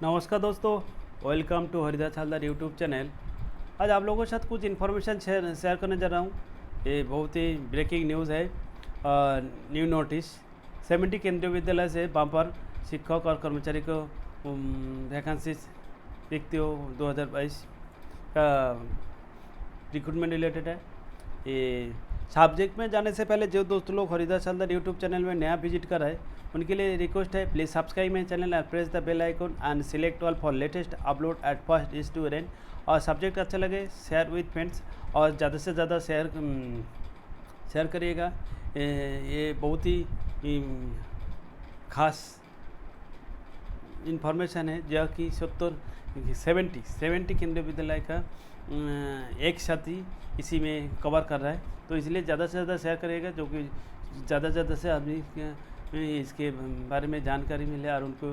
नमस्कार दोस्तों, welcome to Haridas Haldar YouTube channel. आज आप लोगों के साथ कुछ इन्फॉर्मेशन शेयर करने जा रहा हूँ। ये बहुत ही ब्रेकिंग न्यूज़ है। न्यू नोटिस 70 केंद्रीय विद्यालय से बम्पर शिक्षक और कर्मचारी को वैकेंसीज रिक्ति 2022 का रिक्रूटमेंट रिलेटेड है। ये सब्जेक्ट में जाने से पहले जो दोस्त लोग हरिदास हालदार यूट्यूब चैनल में नया विजिट कर रहे हैं उनके लिए रिक्वेस्ट है, please subscribe my channel and press the bell icon and select all for latest upload at first is to rain. और सब्जेक्ट अच्छा लगे शेयर विथ फ्रेंड्स और ज़्यादा से ज़्यादा शेयर करिएगा। ये बहुत ही खास इन्फॉर्मेशन है जो कि 70 केंद्रीय विद्यालय का एक साथ ही इसी में कवर कर रहा है, तो इसलिए ज़्यादा से ज़्यादा शेयर करिएगा जो कि ज़्यादा से ज़्यादा से आदमी इसके बारे में जानकारी मिले और उनको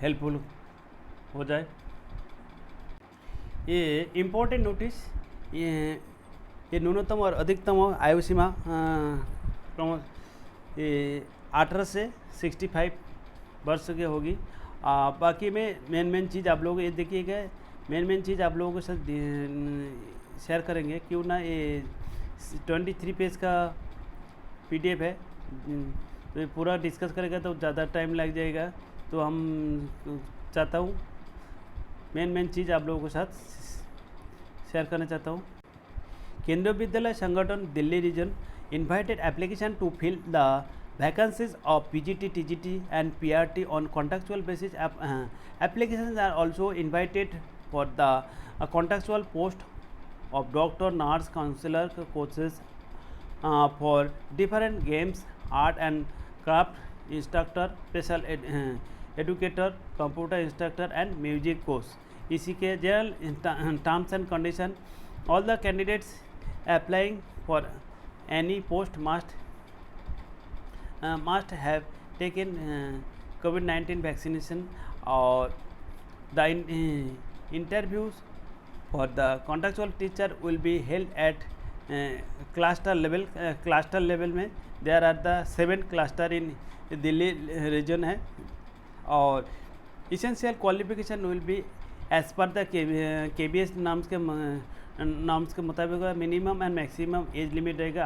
हेल्पफुल हो जाए। ये इम्पोर्टेंट नोटिस, ये न्यूनतम और अधिकतम आयु सीमा ये 18 से 65 वर्ष की होगी। बाकी में मेन चीज़ आप लोग ये देखिएगा, मेन चीज़ आप लोगों के साथ शेयर करेंगे क्यों ना। ये 23 पेज का PDF है, तो ये पूरा डिस्कस करेगा तो ज़्यादा टाइम लग जाएगा, तो हम चाहता हूँ मेन चीज़ आप लोगों के साथ शेयर करना चाहता हूँ। Kendriya Vidyalaya Sangathan Delhi region invited application to fill the vacancies of PGT, TGT and PRT on contractual basis. Applications are also invited for the contractual post of doctor, nurse, counselor, coaches for different games, art and craft instructor, special educator, computer instructor and music course. इसी के general terms and condition, all the candidates applying for any post must have taken COVID-19 vaccination, or the interviews for the contractual teacher will be held at cluster level. Cluster level में there are the 7 cluster in Delhi region है, और essential qualification will be as per the KBS norms के मुताबिक minimum and maximum age limit रहेगा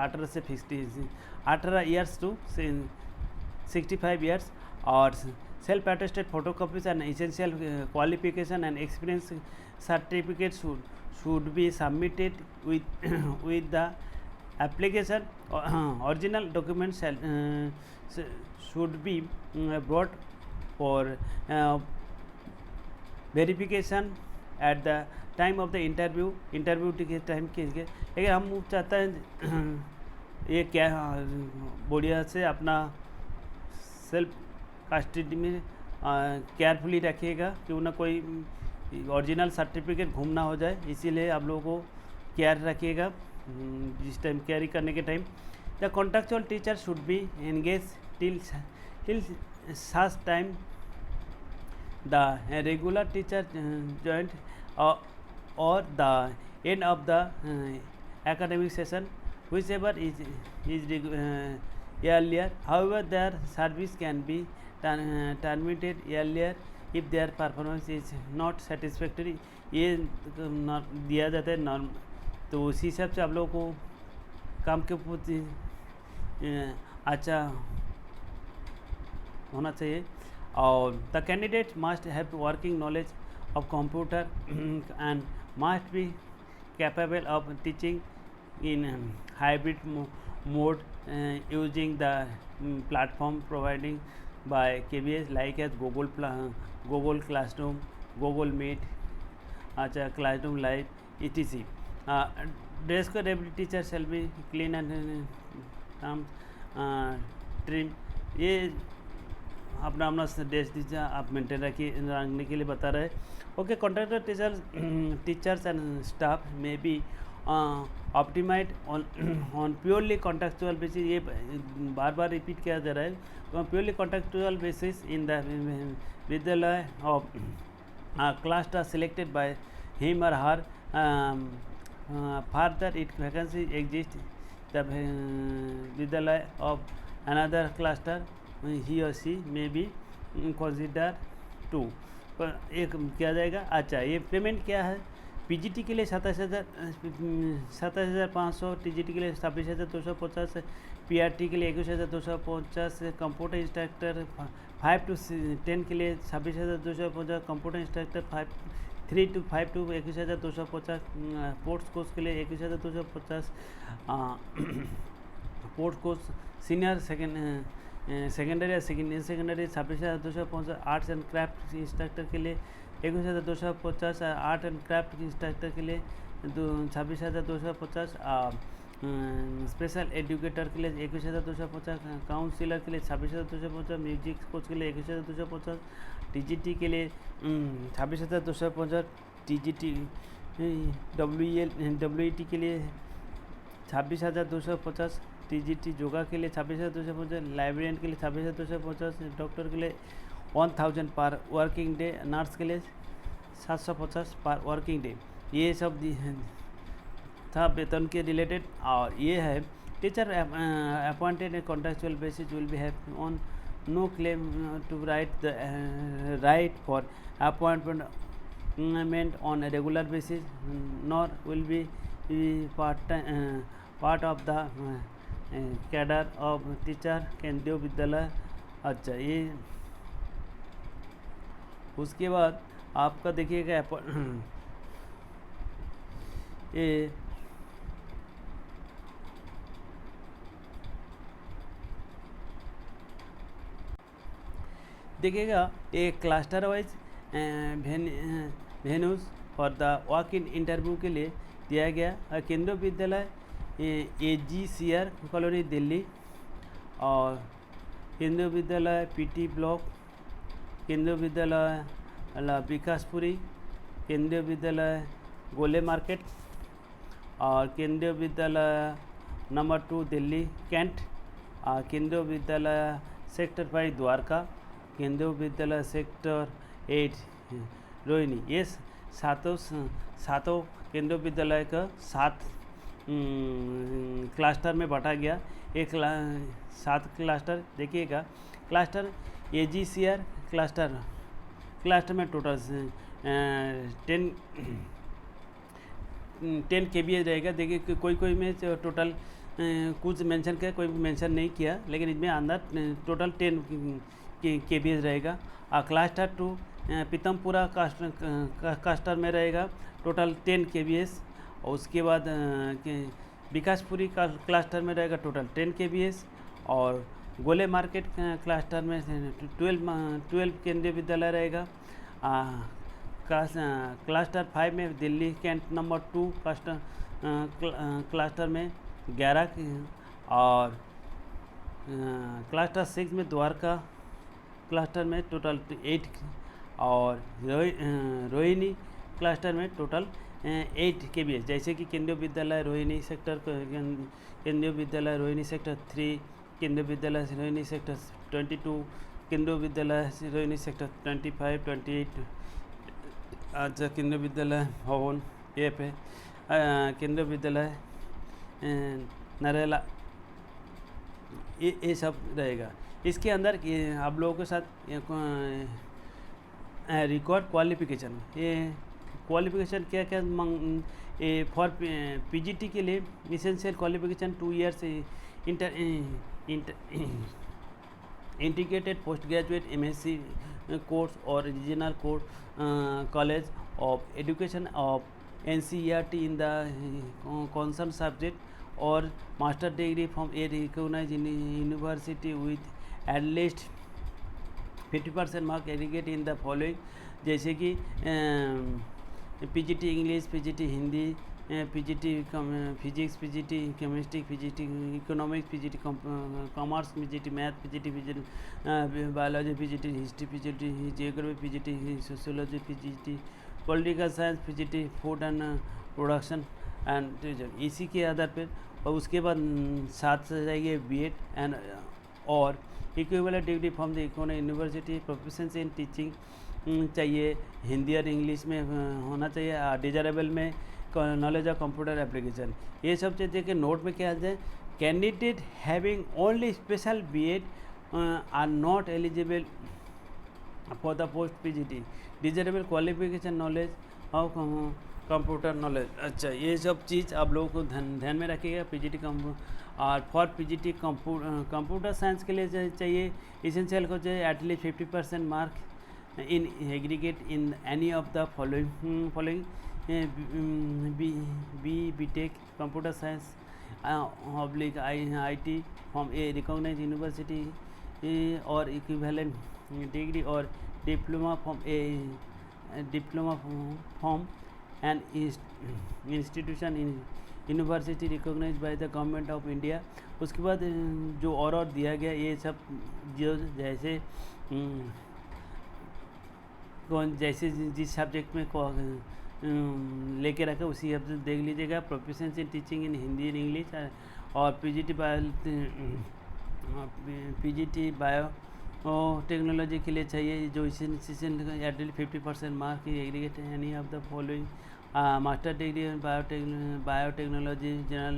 18 years to 65 years, और self attested photocopies and essential qualification and experience certificate should be submitted with the application. Original documents should be brought for verification at the time of the interview के time के लिए। लेकिन हम चाहते हैं ये क्या बढ़िया से अपना सेल्फ कस्टडी में केयरफुली रखिएगा, क्यों ना कोई ओरिजिनल सर्टिफिकेट घूम ना हो जाए, इसीलिए आप लोगों को केयर रखिएगा जिस टाइम कैरी करने के time. The contractual teacher should be engage till such time the regular teacher joint or the end of the academic session, whichever is earlier. However, their service can be terminated earlier if their performance is not satisfactory. ये दिया जाता है norm, तो उसी हिसाब से आप लोगों को काम के प्रति अच्छा होना चाहिए। और the candidate must have working knowledge of computer and must be capable of teaching in hybrid mode using the platform providing by KBS like as Google Classroom, Google Meet, Classroom Live, etc. Dress code every teacher shall be clean and trim. ये अपना dress दीजिए आप maintain रखने के लिए बता रहे हैं। Okay, contractor teachers and staff में be optimised on purely contractual basis. ये बार बार रिपीट किया जा रहा है, तो purely contractual basis in the Vidyalaya of cluster selected by him or her. Further it vacancy exist the Vidyalaya of another cluster he or she may be consider to एक किया जाएगा। अच्छा, ये पेमेंट क्या है? पीजीटी के लिए 27,500, टीजीटी के लिए 26,250, पीआरटी के लिए 21,250, कंप्यूटर इंस्ट्रक्टर 5 to 10 के लिए 26,250, computer instructor 3 to 5 to 21,250, post course के लिए 21,250, पोस्ट कोर्स सीनियर सेकेंडरी या secondary 26,250, arts and craft instructor के लिए 21,250, आर्ट एंड क्राफ्ट इंस्ट्रक्टर के लिए 26,250, स्पेशल एजुकेटर के लिए 21,250, काउंसिलर के लिए 26,250, म्यूजिक कोच के लिए 21,250, टीजीटी के लिए 26,250, टीजीटी डब्ल्यूईटी के लिए 26,250, टीजीटी योगा के लिए 26,250, लाइब्रेरियन के लिए 26,250, डॉक्टर के लिए 1,000 पर वर्किंग डे, नर्स के लिए 750 पर वर्किंग डे। ये सब था वेतन के रिलेटेड। और ये है teacher appointed contractual basis will be have on no claim to right for appointment on a regular basis nor will be part of the cadre of teacher Kendriya Vidyalaya. अच्छा, ये उसके बाद आपका देखिएगा ये देखिएगा ये cluster wise venues for the walk in interview के लिए दिया गया। केंद्रीय विद्यालय AGCR कॉलोनी दिल्ली, और केंद्रीय विद्यालय PT ब्लॉक, केंद्रीय विद्यालय विकासपुरी, केंद्रीय विद्यालय गोले मार्केट, और केंद्रीय विद्यालय नंबर 2 दिल्ली कैंट, केंद्रीय विद्यालय सेक्टर 5 द्वारका, केंद्रीय विद्यालय सेक्टर 8 रोहिणी। ये सातों केंद्रीय विद्यालय का 7 क्लस्टर में बांटा गया। एक 7 क्लस्टर देखिएगा। क्लस्टर AGCR क्लस्टर में टोटल 10 KBA रहेगा। देखिए कि कोई में टोटल कुछ मेंशन किया, कोई मेंशन नहीं किया, लेकिन इसमें अंदर टोटल 10 KBA रहेगा। और क्लस्टर 2 पीतमपुरा क्लस्टर में रहेगा टोटल 10 KBS। और उसके बाद विकासपुरी क्लस्टर में रहेगा टोटल 10 KBS। और गोले मार्केट क्लस्टर में 12 केंद्रीय विद्यालय रहेगा। क्लस्टर 5 में दिल्ली कैंट नंबर 2 क्लस्टर में 11, और क्लस्टर 6 में द्वारका क्लस्टर में टोटल 8, और रोहिणी क्लस्टर में टोटल 8 KBS। जैसे कि केंद्रीय विद्यालय रोहिणी सेक्टर, केंद्रीय विद्यालय रोहिणी सेक्टर 3, केंद्रीय विद्यालय रोहिणी सेक्टर 22, केंद्रीय विद्यालय रोहिणी सेक्टर 25, 28। अच्छा, केंद्रीय विद्यालय भवन ये पे, केंद्रीय विद्यालय नरेला, ये सब रहेगा। इसके अंदर आप लोगों के साथ रिकॉर्ड क्वालिफिकेशन, ये क्वालिफिकेशन क्या क्या फॉर PGT के लिए essential qualification 2 years integrated post graduate MSc course और regional course college of education of NCERT in the concern subject, और master degree from a recognised university with at least 50% mark aggregate in the following, जैसे कि PGT English, PGT Hindi, PGT physics, PGT chemistry, PGT economics, PGT commerce, PGT math, PGT biology, PGT history, PGT geography, PGT sociology, PGT political science, PGT food and production and tourism. इसी के आधार पर, और उसके बाद साथ से जाएंगे B.Ed एंड और equivalent degree from the economic university, proficiency in teaching चाहिए, हिंदी और इंग्लिश में होना चाहिए, डिजायरेबल में नॉलेज ऑफ कंप्यूटर एप्लीकेशन। ये सब चीज़ देखिए नोट में क्या है, candidate having only special B.Ed are not eligible for the post PGT desirable qualification knowledge of computer knowledge. अच्छा, ये सब चीज़ आप लोगों को ध्यान में रखिएगा। पीजीटी और फॉर पीजीटी कंप्यूटर साइंस के लिए चाहिए इसेंशियल को चाहिए at least 50% mark in aggregate in any of the following B tech computer science oblique IT from a recognised university और इक्विवेलेंट डिग्री और diploma from an institution in university recognised by the government of India. उसके बाद जो और दिया गया ये सब जो जैसे जैसे जिस सब्जेक्ट में लेके रखा उसी सब्जेक्ट देख लीजिएगा। Proficiency in teaching in Hindi and English और पीजीटी बायो टेक्नोलॉजी के लिए चाहिए जो एटलीस्ट 50% मार्क की aggregate any of the following master degree in biotechnology general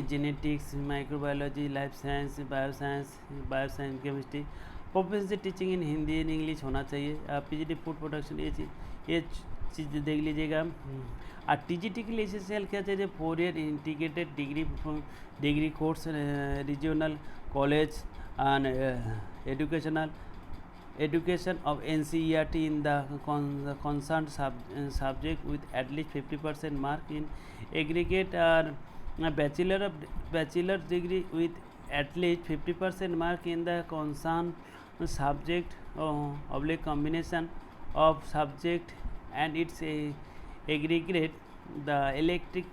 genetics microbiology life science bioscience chemistry. Proficiency teaching in Hindi and English होना चाहिए। PGT food production ये चीज़ देख लीजिएगा। और टीजीटी के लिए एसेंशियल क्या चाहिए 4 year integrated degree course regional college and education of NCERT in the concerned subject with at least 50% mark in aggregate or bachelor degree with at least 50% mark in the concerned subject oblique combination of subject and its aggregate the electric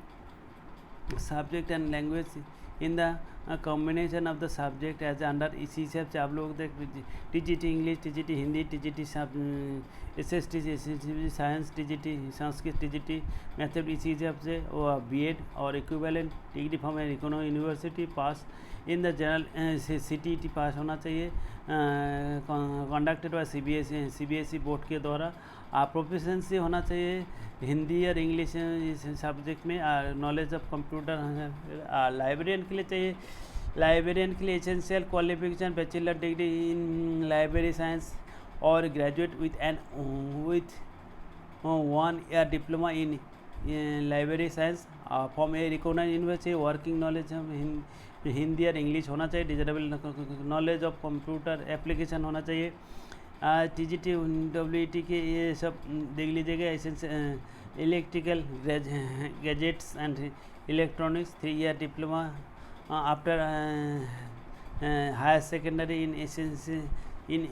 subject and language in the combination of the subject as under. इसी हिसाब से आप लोग देख TGT English TGT Hindi TGT SST science TGT Sanskrit TGT maths इसी हिसाब से वो बीएड और equivalent degree from economic university pass in the general CTET pass होना चाहिए कंडक्टेड बाय CBSE बोर्ड के द्वारा। प्रोफिशिएंसी होना चाहिए हिंदी और इंग्लिश सब्जेक्ट में। नॉलेज ऑफ कंप्यूटर लाइब्रेरियन के लिए चाहिए लाइब्रेरियन के लिए essential qualification bachelor degree in library science और graduate with 1 year diploma in library science from a recognised university. Working knowledge Hindi और इंग्लिश होना चाहिए। Desirable knowledge of computer application होना चाहिए। TGT WET के ये सब देख लीजिएगा। Electrical gadgets and electronics 3 year diploma after higher secondary in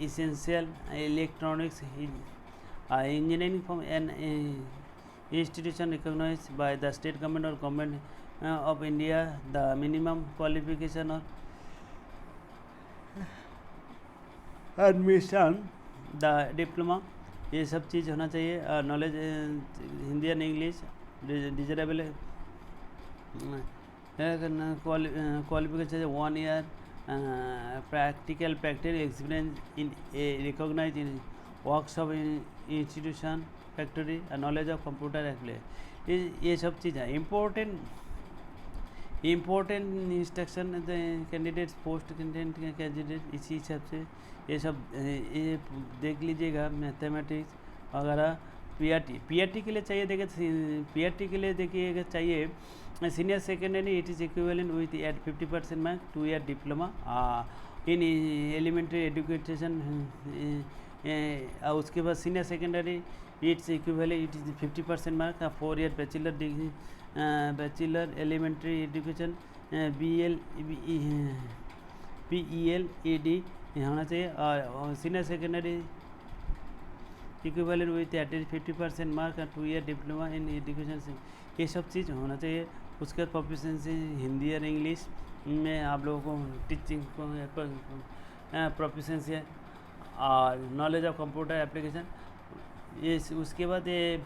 essential electronics engineering from an institution recognised by the state government और government of India. The minimum qualification और admission the diploma ये सब चीज़ होना चाहिए। Knowledge Hindi and English desirable qualification 1 year practical experience in a recognised in workshop institution factory knowledge of computer apply ये सब चीज़ है। Important instruction candidates post candidate इसी हिसाब से ये सब ये देख लीजिएगा। मैथमेटिक्स वगैरह पीआरटी के लिए चाहिए देखिए पीआरटी के लिए देखिएगा चाहिए senior secondary it is equivalent with at 50% mark 2 year diploma in elementary education. उसके बाद senior secondary it's equivalent it is 50% mark 4 year bachelor degree bachelor elementary education PELED होना चाहिए। और senior secondary equivalent with at least 50% mark 2 year diploma in education ये सब चीज़ होना चाहिए। उसके बाद प्रोफिशिएंसी हिंदी और इंग्लिश में आप लोगों को टीचिंग प्रोफिशिएंसी है और नॉलेज ऑफ कंप्यूटर एप्लीकेशन ये। उसके बाद ये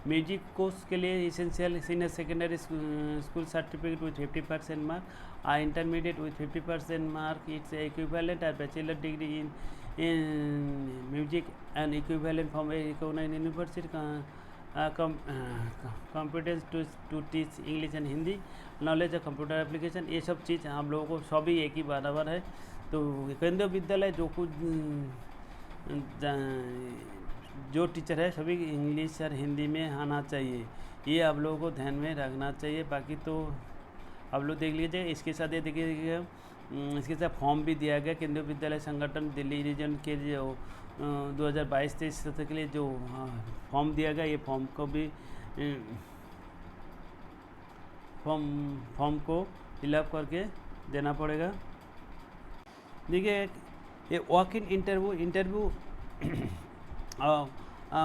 म्यूजिक कोर्स के लिए essential senior secondary school certificate with 50% mark intermediate with 50% mark it's equivalent और bachelor degree in music and equivalent from a recognised university competence to teach English and Hindi knowledge of computer application ये सब चीज़ हम लोगों को सभी एक ही बराबर है। तो केंद्रीय विद्यालय जो कुछ जो टीचर है सभी इंग्लिश और हिंदी में आना चाहिए, ये आप लोगों को ध्यान में रखना चाहिए। बाकी तो आप लोग देख लीजिए। इसके साथ ये देखिए इसके साथ फॉर्म भी दिया गया केंद्रीय विद्यालय संगठन दिल्ली रीजन के जो 2022-23 सत्र के लिए जो फॉर्म दिया गया, ये फॉर्म को भी फॉर्म को फिलअप करके देना पड़ेगा। देखिए ये walk in interview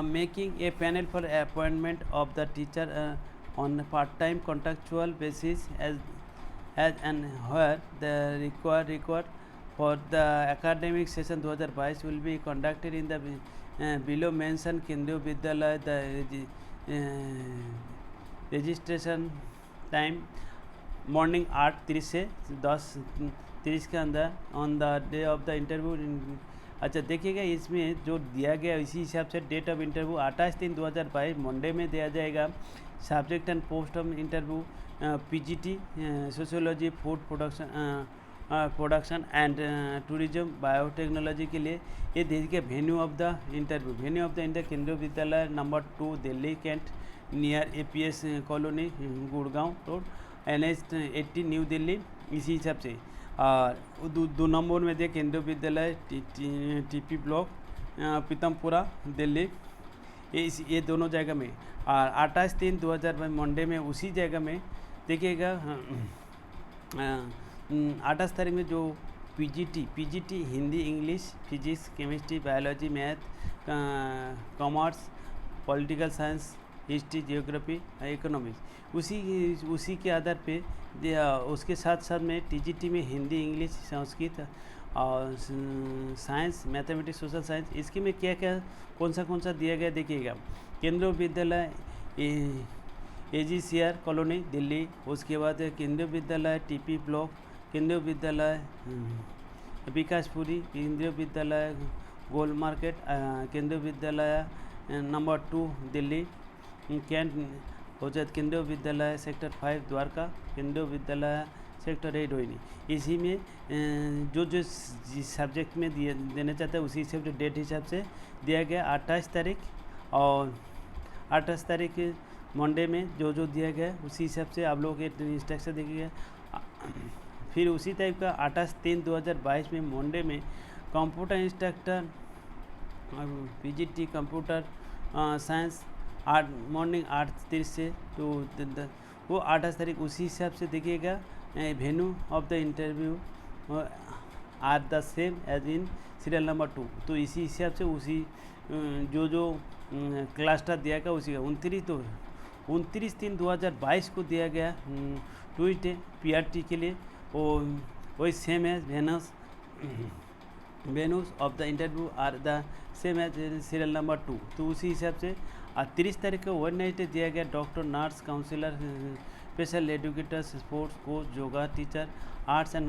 making a panel for appointment of the teacher on part time contractual basis as and where the required for the academic session 2022 will be conducted in the below mentioned केंद्रीय विद्यालय। The registration time morning 8:30 से 10:30 के अंदर on the day of the interview. अच्छा देखिएगा इसमें जो दिया गया इसी हिसाब से डेट ऑफ इंटरव्यू 28/3/2022 मंडे में दिया जाएगा। Subject and post of interview PGT sociology food production and tourism biotechnology के लिए ये देखिए venue of the interview Kendriya Vidyalaya number 2 Delhi cantt near APS colony Gurgaon road NH 80 New Delhi. इसी हिसाब से और 2 नंबर में दिया केंद्रीय विद्यालय TP ब्लॉक पीतमपुरा दिल्ली। ये दोनों जगह में और 28/3/2022 मंडे में उसी जगह में देखिएगा 28 तारीख में जो PGT Hindi English physics chemistry biology math commerce political science history geography economics उसी के आधार पे उसके साथ साथ में TGT में हिंदी इंग्लिश संस्कृत और साइंस मैथमेटिक्स सोशल साइंस इसके में क्या क्या कौन सा दिया गया देखिएगा। केंद्रीय विद्यालय AGCR कॉलोनी दिल्ली, उसके बाद केंद्रीय विद्यालय TP ब्लॉक, केंद्रीय विद्यालय विकासपुरी, केंद्रीय विद्यालय गोल मार्केट, केंद्रीय विद्यालय नंबर 2 दिल्ली कैंट हो जाए, केंद्रीय विद्यालय सेक्टर 5 द्वारका, केंद्रीय विद्यालय सेक्टर 8 रोहिणी। इसी में जो सब्जेक्ट में देना चाहता है उसी हिसाब से डेट हिसाब से दिया गया। 28 तारीख और 28 तारीख मंडे में जो दिया गया उसी हिसाब से आप लोगों के इंस्ट्रक्शन देखिएगा। फिर उसी टाइप का 28/3/2022 में मंडे में computer instructor PGT computer science morning 8:30 से तो वो 28 तारीख उसी हिसाब से देखिएगा। Venue of the interview are the same as in serial number 2। तो इसी हिसाब से उसी जो क्लस्टर दिया गया उसी का 29/3/2022 को दिया गया ट्यूसडे PRT के लिए। वही same as venues of the interview are the same as serial number 2। तो उसी हिसाब से 30 तारीख को वेडनेसडे दिया गया doctor nurse counsellor special educators sports coach yoga teacher arts and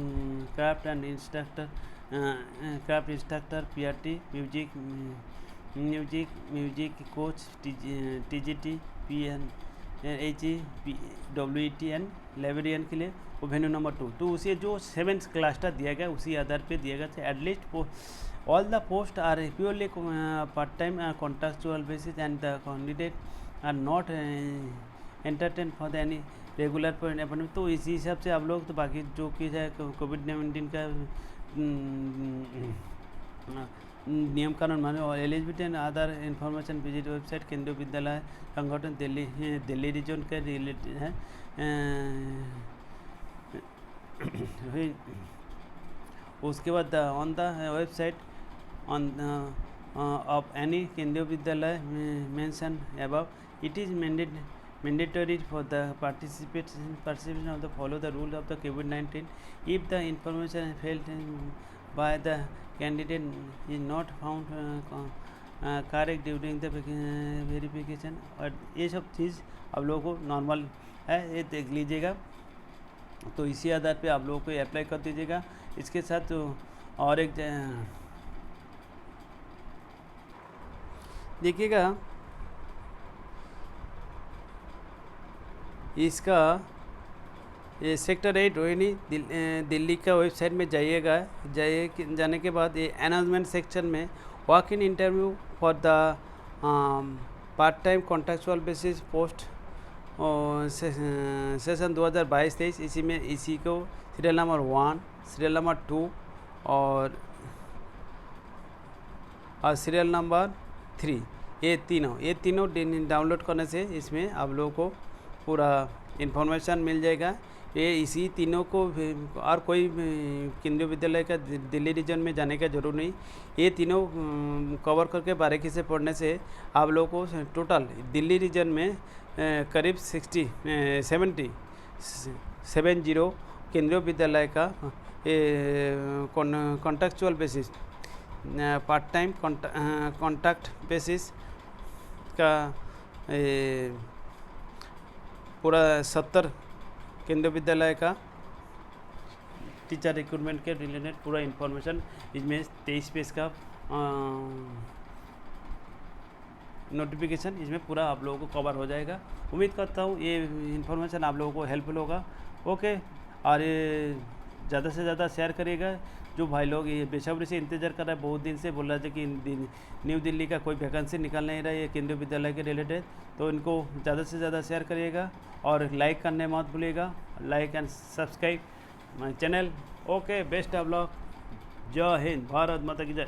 craft and instructor PRT music coach TGT PNHE WET and librarian के लिए वो वेन्यू नंबर 2। तो उसे जो 7 क्लस्टर दिया गया उसी आधार पे दिया गया। At least all the post are purely part time contractual basis and the candidate are not entertain for the any regular appointment. तो इसी हिसाब से आप लोग तो बाकी जो कि है कोविड-19 का नियम कानून माने और eligibility and other information visit website केंद्रीय विद्यालय संगठन दिल्ली रीजन के रिलेटेड है। उसके बाद on the website on off any केंद्रीय विद्यालय mention above it is mandatory for the participation of the follow the rules of the COVID-19 if the information felt by the candidate is not found correct during the verification। और ये सब चीज़ आप लोगों को normal है, ये देख लीजिएगा। तो इसी आधार पे आप लोगों को अप्लाई कर दीजिएगा। इसके साथ और एक देखिएगा इसका ये सेक्टर 8 रोहिणी दिल्ली का वेबसाइट में जाने के बाद ये अनाउंसमेंट सेक्शन में walk in interview for the part time contractual basis post session 2022-23, इसी में इसी को सीरियल नंबर 1, सीरियल नंबर 2 और सीरियल नंबर 3, ये तीनों डाउनलोड करने से इसमें आप लोगों को पूरा इन्फॉर्मेशन मिल जाएगा। ये इसी तीनों को और कोई केंद्रीय विद्यालय का दिल्ली रीजन में जाने का जरूर नहीं, ये तीनों कवर करके बारीकी से पढ़ने से आप लोगों को टोटल दिल्ली रीजन में करीब 70 केंद्रीय विद्यालय का contractual basis part time contract basis का पूरा 70 केंद्रीय विद्यालय का टीचर रिक्रूटमेंट के रिलेटेड पूरा इन्फॉर्मेशन इसमें 23 पेज का नोटिफिकेशन इसमें पूरा आप लोगों को कवर हो जाएगा। उम्मीद करता हूँ ये इन्फॉर्मेशन आप लोगों को हेल्पफुल होगा। ओके, और ये ज़्यादा से ज़्यादा शेयर करिएगा। जो भाई लोग ये बेसब्री से इंतज़ार कर रहे हैं, बहुत दिन से बोल रहे थे कि न्यू दिल्ली का कोई वैकेंसी निकल नहीं रहा है ये केंद्रीय विद्यालय के रिलेटेड, तो इनको ज़्यादा से ज़्यादा शेयर करिएगा और लाइक करने मत भूलिएगा, like and subscribe my channel. Okay, best of luck. जय हिंद, भारत माता की जय।